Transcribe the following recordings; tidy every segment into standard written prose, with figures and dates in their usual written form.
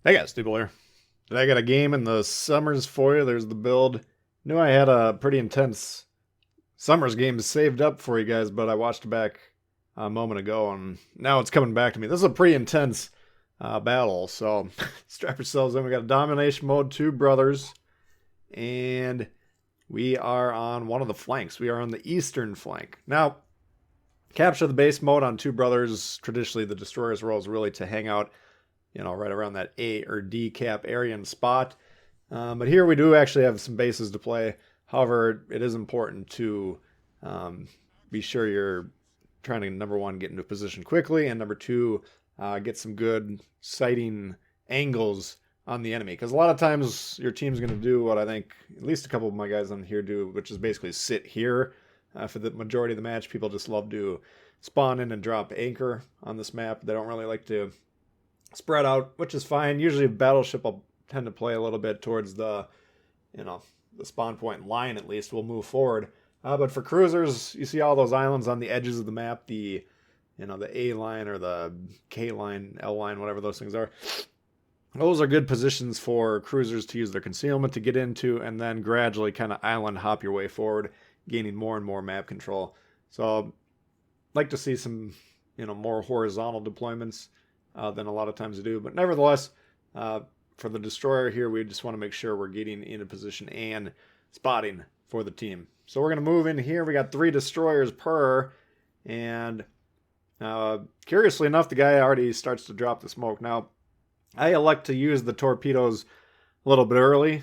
Hey guys, Steve here. Today I got a game in the Summers for you. There's the build. Knew I had a pretty intense Summers game saved up for you guys, but I watched it back a moment ago and now it's coming back to me. This is a pretty intense battle, so strap yourselves in. We got a domination mode, two brothers, and we are on one of the flanks. We are on the eastern flank. Now, capture the base mode on two brothers. Traditionally, the destroyer's role is really to hang out right around that A or D cap area and spot. But here we do actually have some bases to play. However, it is important to be sure you're trying to, number one, get into position quickly, and number two, get some good sighting angles on the enemy. Because a lot of times your team's going to do what I think at least a couple of my guys on here do, which is basically sit here. For the majority of the match, people just love to spawn in and drop anchor on this map. They don't really like to spread out, which is fine. Usually Battleship will tend to play a little bit towards the spawn point line, at least. We'll move forward. But for cruisers, you see all those islands on the edges of the map, the A line or the K line, L line, whatever those things are. Those are good positions for cruisers to use their concealment to get into and then gradually kind of island hop your way forward, gaining more and more map control. So I'd like to see some, more horizontal deployments than a lot of times we do. But nevertheless, for the destroyer here, we just want to make sure we're getting into position and spotting for the team. So we're going to move in here. We got 3 destroyers per, and curiously enough, the guy already starts to drop the smoke. Now, I elect to use the torpedoes a little bit early,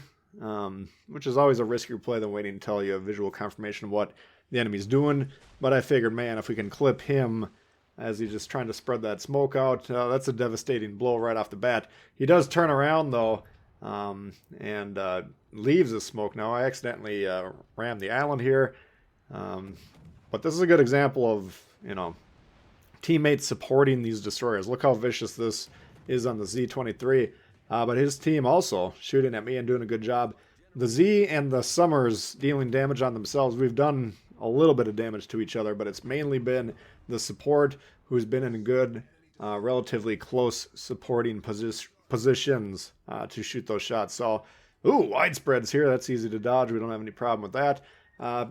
which is always a riskier play than waiting until you have visual confirmation of what the enemy's doing. But I figured, man, if we can clip him as he's just trying to spread that smoke out, that's a devastating blow right off the bat. He does turn around, though, and leaves the smoke. Now, I accidentally rammed the island here, but this is a good example of, teammates supporting these destroyers. Look how vicious this is on the Z-23, but his team also shooting at me and doing a good job. The Z and the Summers dealing damage on themselves. We've done a little bit of damage to each other, but it's mainly been the support who's been in good, relatively close supporting positions to shoot those shots. So, widespreads here. That's easy to dodge. We don't have any problem with that.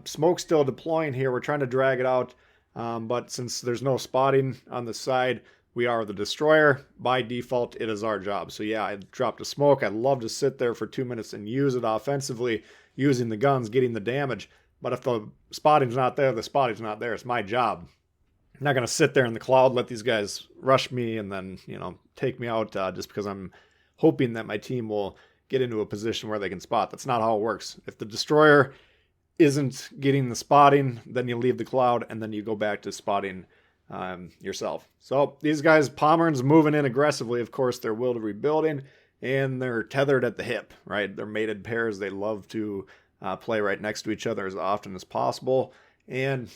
Smoke still deploying here. We're trying to drag it out, but since there's no spotting on the side, we are the destroyer. By default, it is our job. So yeah, I dropped a smoke. I'd love to sit there for 2 minutes and use it offensively, using the guns, getting the damage. But if the spotting's not there, the spotting's not there. It's my job. I'm not going to sit there in the cloud, let these guys rush me and then, take me out just because I'm hoping that my team will get into a position where they can spot. That's not how it works. If the destroyer isn't getting the spotting, then you leave the cloud and then you go back to spotting yourself. So these guys, Pomeran's moving in aggressively. Of course, they're World of Rebuilding, and they're tethered at the hip, right? They're mated pairs. They love to play right next to each other as often as possible, and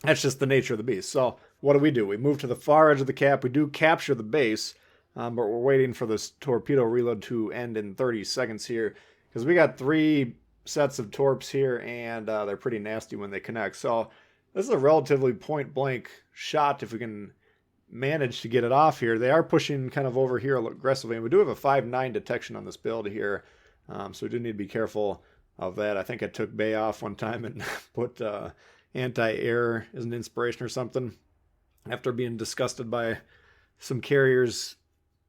that's just the nature of the beast. So what do? We move to the far edge of the cap. We do capture the base, but we're waiting for this torpedo reload to end in 30 seconds here, because we got 3 sets of torps here, and they're pretty nasty when they connect. So this is a relatively point-blank shot if we can manage to get it off here. They are pushing kind of over here aggressively, and we do have a 5.9 detection on this build here, so we do need to be careful of that. I think I took Bay off one time and put anti-air as an inspiration or something after being disgusted by some carriers'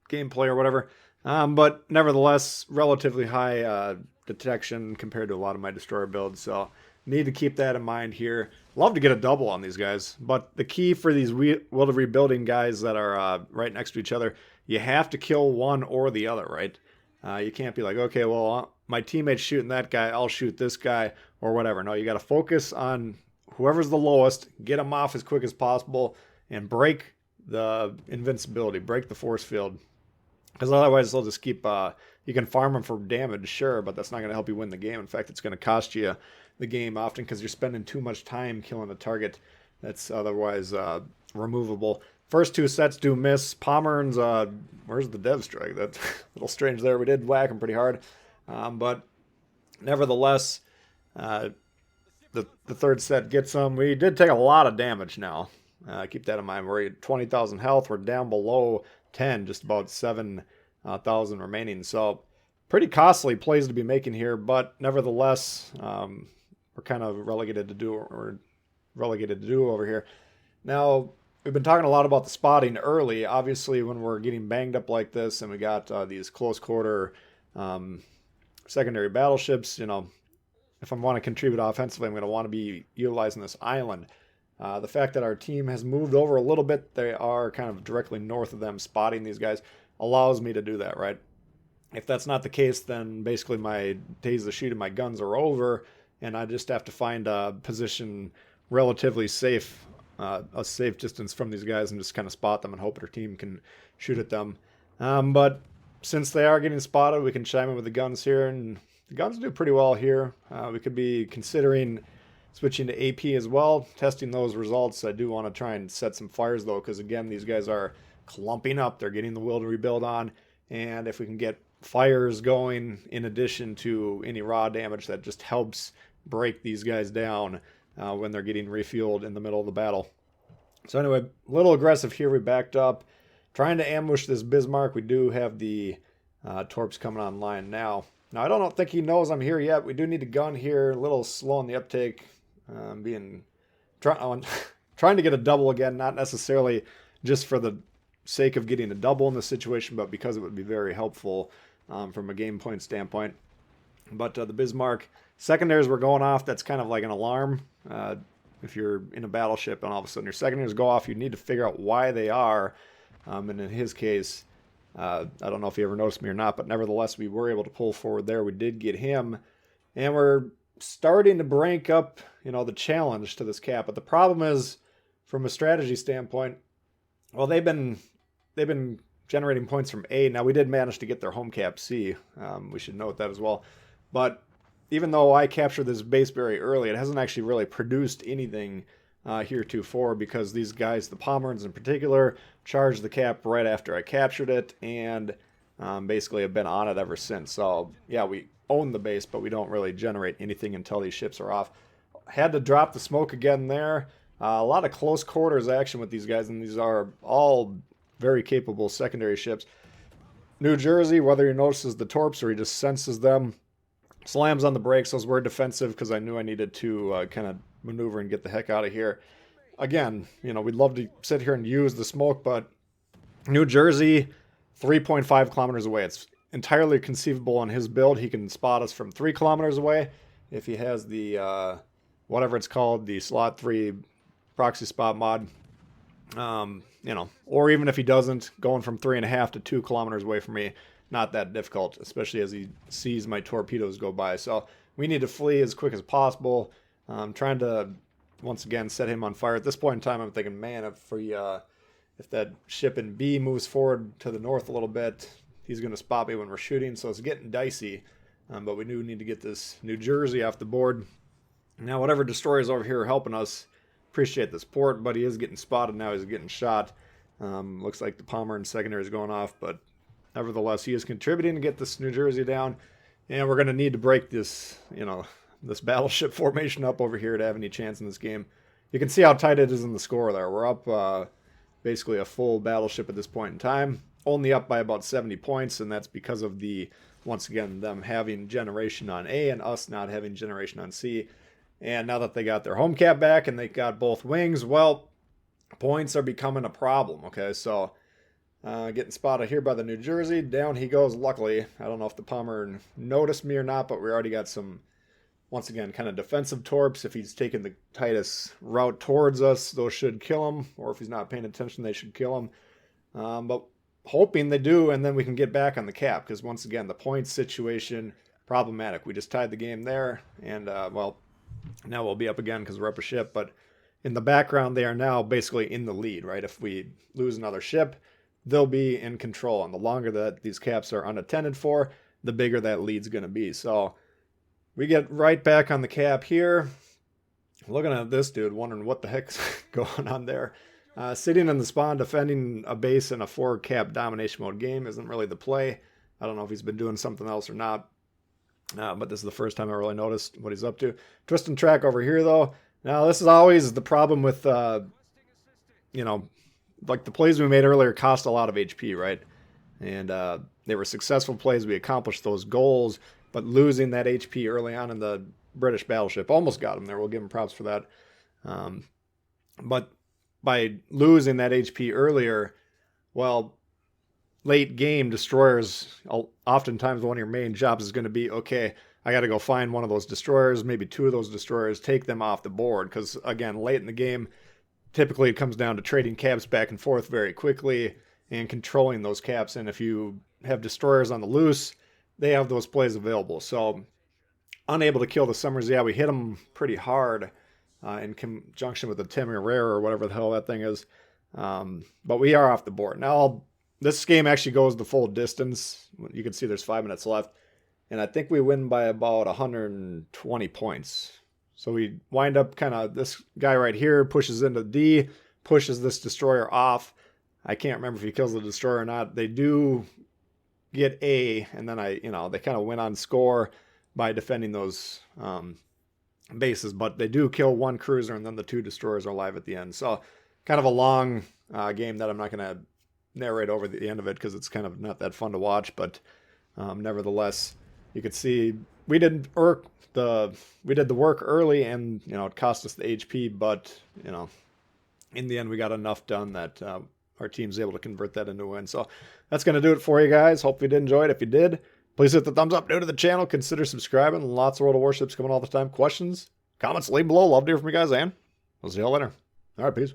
gameplay or whatever. But nevertheless, relatively high detection compared to a lot of my destroyer builds, so need to keep that in mind here. Love to get a double on these guys, but the key for these World of Rebuilding guys that are right next to each other, you have to kill one or the other, right? You can't be like, okay, well, my teammate's shooting that guy, I'll shoot this guy, or whatever. No, you got to focus on whoever's the lowest, get them off as quick as possible, and break the invincibility, break the force field. Because otherwise, they'll just keep, you can farm them for damage, sure, but that's not going to help you win the game. In fact, it's going to cost you the game often because you're spending too much time killing a target that's otherwise removable. First 2 sets do miss. Pomeran's, where's the dev strike? That's a little strange there. We did whack him pretty hard. But nevertheless, the 3rd set gets him. We did take a lot of damage now. Keep that in mind. We're at 20,000 health. We're down below 10, just about 7 thousand remaining. So pretty costly plays to be making here, but nevertheless, we're kind of relegated to do over here. Now, we've been talking a lot about the spotting early. Obviously, when we're getting banged up like this and we got these close quarter secondary battleships, if I want to contribute offensively, I'm going to want to be utilizing this island. The fact that our team has moved over a little bit, they are kind of directly north of them, spotting these guys, allows me to do that, right? If that's not the case, then basically my days of shooting my guns are over, and I just have to find a position relatively safe, a safe distance from these guys, and just kind of spot them and hope our team can shoot at them. But since they are getting spotted, we can chime in with the guns here, and the guns do pretty well here. We could be considering switching to AP as well, testing those results. I do want to try and set some fires though, because again, these guys are clumping up. They're getting the will to rebuild on, and if we can get fires going in addition to any raw damage, that just helps break these guys down when they're getting refueled in the middle of the battle. So anyway, a little aggressive here. We backed up, trying to ambush this Bismarck. We do have the Torps coming online now. Now, I don't think he knows I'm here yet. We do need a gun here. A little slow on the uptake. Trying to get a double again, not necessarily just for the sake of getting a double in this situation, but because it would be very helpful from a game point standpoint. But the Bismarck secondaries were going off. That's kind of like an alarm. If you're in a battleship and all of a sudden your secondaries go off, you need to figure out why they are. And in his case, I don't know if he ever noticed me or not, but nevertheless, we were able to pull forward there. We did get him, and we're starting to break up, the challenge to this cap. But the problem is, from a strategy standpoint, well, they've been generating points from A. Now, we did manage to get their home cap C. We should note that as well. But even though I captured this base very early, it hasn't actually really produced anything heretofore, because these guys, the Pomerans in particular, charged the cap right after I captured it, and basically have been on it ever since. So yeah, we own the base, but we don't really generate anything until these ships are off. Had to drop the smoke again there. A lot of close quarters action with these guys, and these are all very capable secondary ships. New Jersey, whether he notices the Torps or he just senses them, slams on the brakes. Those were defensive because I knew I needed to kind of maneuver and get the heck out of here. Again, we'd love to sit here and use the smoke, but New Jersey, 3.5 kilometers away. It's entirely conceivable on his build. He can spot us from 3 kilometers away if he has the, whatever it's called, the slot 3 proxy spot mod. Or even if he doesn't, going from 3.5 to 2 kilometers away from me, not that difficult, especially as he sees my torpedoes go by. So we need to flee as quick as possible. I'm trying to, once again, set him on fire. At this point in time, I'm thinking, man, if that ship in B moves forward to the north a little bit, he's going to spot me when we're shooting. So it's getting dicey. But we do need to get this New Jersey off the board. Now, whatever destroyers over here are helping us, appreciate the support, but he is getting spotted now. He's getting shot. Looks like the Pomeran secondary is going off, but nevertheless, he is contributing to get this New Jersey down. And we're going to need to break this, this battleship formation up over here to have any chance in this game. You can see how tight it is in the score there. We're up basically a full battleship at this point in time. Only up by about 70 points, and that's because of once again, them having generation on A and us not having generation on C. And now that they got their home cap back and they got both wings, well, points are becoming a problem, okay? So getting spotted here by the New Jersey. Down he goes, luckily. I don't know if the Pomer noticed me or not, but we already got some, once again, kind of defensive torps. If he's taking the tightest route towards us, those should kill him. Or if he's not paying attention, they should kill him. But hoping they do, and then we can get back on the cap. Because once again, the points situation, problematic. We just tied the game there. And, well, now we'll be up again because we're up a ship. But in the background, they are now basically in the lead, right? If we lose another ship, they'll be in control. And the longer that these caps are unattended for, the bigger that lead's going to be. So we get right back on the cap here. Looking at this dude, wondering what the heck's going on there. Sitting in the spawn, defending a base in a 4-cap domination mode game isn't really the play. I don't know if he's been doing something else or not. But this is the first time I really noticed what he's up to. Twist and track over here, though. Now, this is always the problem with, like the plays we made earlier cost a lot of HP, right? And They were successful plays. We accomplished those goals, but losing that HP early on in the British battleship almost got them there. We'll give them props for that. But by losing that HP earlier, well, late game destroyers, oftentimes one of your main jobs is going to be, okay, I got to go find one of those destroyers, maybe two of those destroyers, take them off the board. Because again, late in the game, typically it comes down to trading caps back and forth very quickly and controlling those caps. And if you have destroyers on the loose, they have those plays available. So unable to kill the Summers. Yeah, we hit them pretty hard in conjunction with the Temeraire or whatever the hell that thing is. But we are off the board. Now, this game actually goes the full distance. You can see there's 5 minutes left. And I think we win by about 120 points. So we wind up kind of, this guy right here pushes into D, pushes this destroyer off. I can't remember if he kills the destroyer or not. They do get A, and then they kind of win on score by defending those bases. But they do kill one cruiser, and then the 2 destroyers are alive at the end. So kind of a long game that I'm not going to narrate over the end of it because it's kind of not that fun to watch. But nevertheless, you could see we did the work early, and it cost us the HP. But in the end, we got enough done that our team's able to convert that into a win. So that's going to do it for you guys. Hope you did enjoy it. If you did, please hit the thumbs up. New to the channel, consider subscribing. Lots of World of Warships coming all the time. Questions, comments, leave below. Love to hear from you guys, and we'll see y'all later. All right, peace.